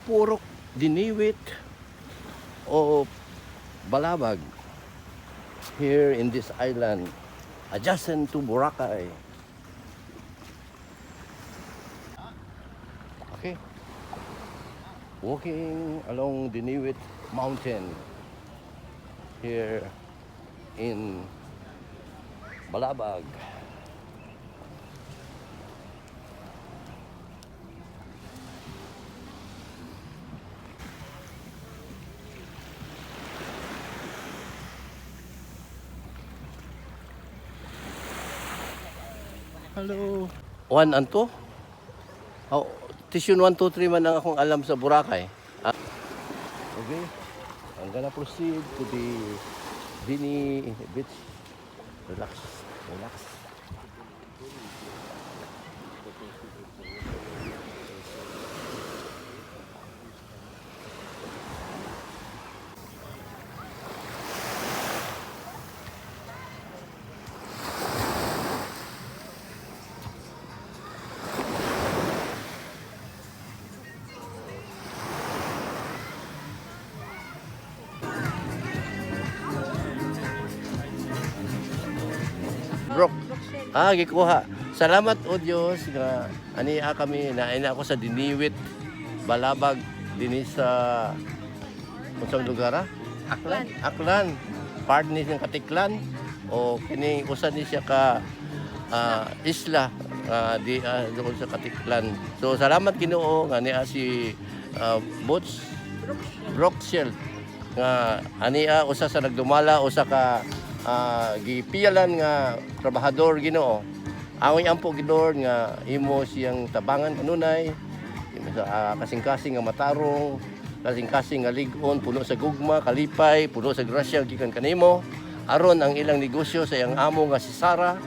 Purok Diniwit o Balabag here in this island adjacent to Boracay. Okay, walking along Diniwit Mountain here in Balabag. Hello. 1 and 2? Oh, Tisyon 1, 2, 3 man ang akong alam sa Boracay. Okay. I'm gonna proceed to the Dini Beach. Relax. Relax. Brok. Gikuha. Salamat o Diyos nga ania kami naina ako sa Diniwit, Balabag, dinhi sa unsang lugar ha? Aklan. Aklan. Part ni siyang Katiklan o kini usa ni siya ka isla doon sa Katiklan. So salamat Ginoo nga niya si Boots Broxel nga ania usa sa nagdumala usa ka gipiyalan nga trabahador Ginoo. Awi ampo Ginoo nga imo siyang tabangan kanunay kasing-kasing nga matarong, kasing-kasing nga lig-on puno sa gugma, kalipay, puno sa grasya gikan kanimo aron ang ilang negosyo sa iyang amo nga si Sarah.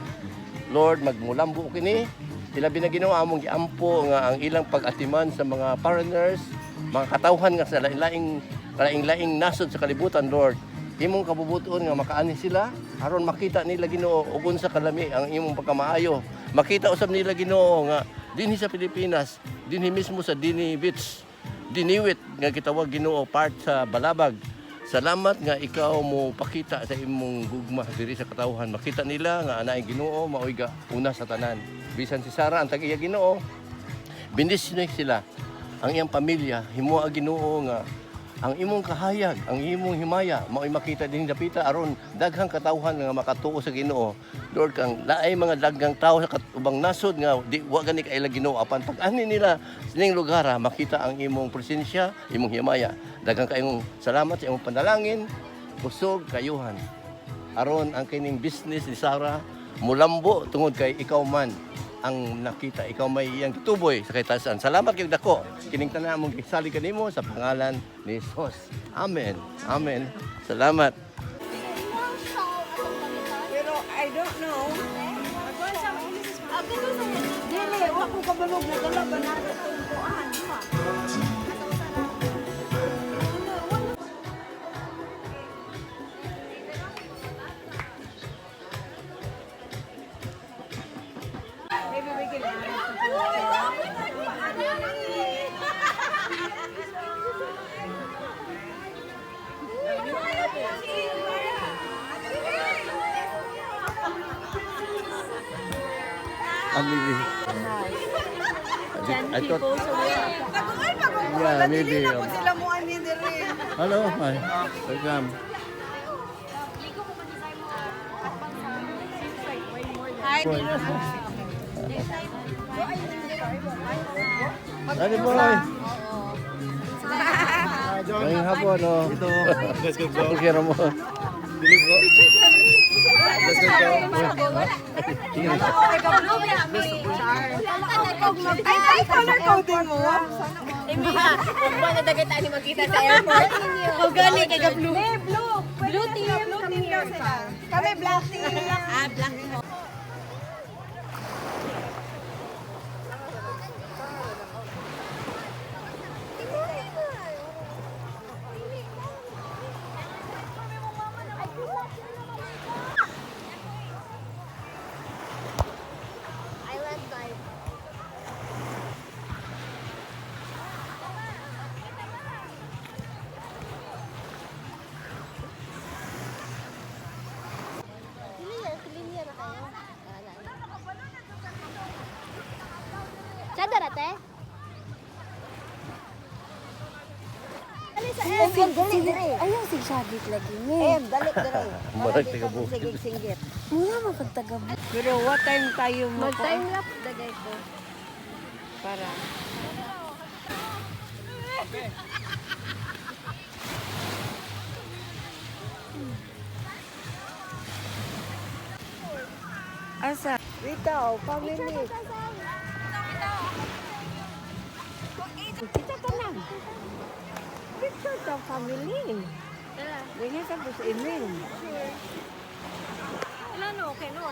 Lord, magmulambo kini ilabi na Ginoo among giampo nga ang ilang pag-atiman sa mga foreigners, mga katawhan nga sa laing-laing nasod sa kalibutan. Lord, imong kabubuton nga makaani sila aron makita nila Ginoo ug unsa kalami ang imong pagkamaayo. Makita usab nila Ginoo nga dinhi sa Pilipinas, dinhi mismo sa Dini Beach, Diniwit nga gitawag Ginoo part sa Balabag. Salamat nga ikaw mo pakita sa imong gugma diri sa katawhan. Makita nila nga anaay Ginoo maoy ga una sa tanan. Bisan si Sarah ang tag-iya Ginoo, bendisyon sila ang iyang pamilya. Himuha Ginoo nga ang imong kahayag, ang imong himaya mao'y makita din dapita aron daghang katawhan nga makatuo sa Ginoo. Lord, kang laay mga daghang tawo sa ubang nasod nga di wa gani kaila Ginoo apan pag-ani nila sining lugar makita ang imong presensya, imong himaya. Daghang kayong salamat sa imong panalangin, kusog kayuhan aron ang kining business ni Sarah mulambo tungod kay ikaw man ang nakita, ikaw may iyang tuboy sa kaitasan. Salamat kay dako. Kining tanan mong gisali kanimo sa pangalan ni Jesus. Amen. Amen. Salamat. Pero I don't know. Dili, wa ko kabalog na dala ba na tungkuan. Maybe we can I thought, yeah, maybe. Hello, hi. Welcome. Hi. Ano boy? Ngayong hapon, no? Ito. Okay, mo. Ay, color coding mo? Huwag mo na dagay tayo magkita sa airport. Huwag gani kay blue. Blue team daw sila. Kami black team. Black. Island vibe. Linya na kayo. Sada rate? Ayaw sig sagit lagi ni. Dali dire. Marag taga-bukid. Sige, singgit. Muna man kag taga. Pero what time tayo mo ko? Mag-time lapse dagay ko. Para. Asa? Rita, family. Kita ka lang. Picture ka family. Ganyan ka po sa email. Ano, okay no.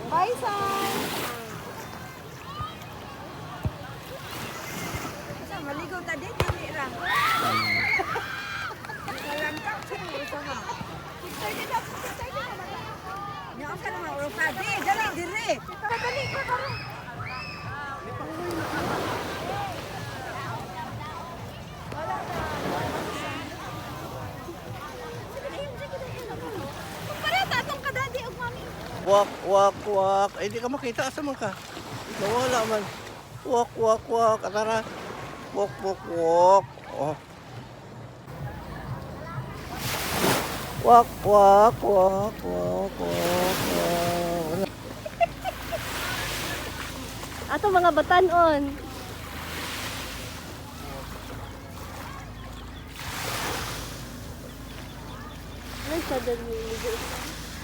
Bye, son! Maligaw ta din, dili ra. Kalangkap sa mga isa ha. Nyaon ka naman, Urupa. Dali, dire. Dali ka, tara. Wak, wak, wak. Ay, di ka makita. Asa man ka? Nawala man. Wak, wak, wak. Atara. Wak, wak, wak. Oh. Wak, wak, wak, wak, wak, wak. Ato mga batanon. Ay, sa dali.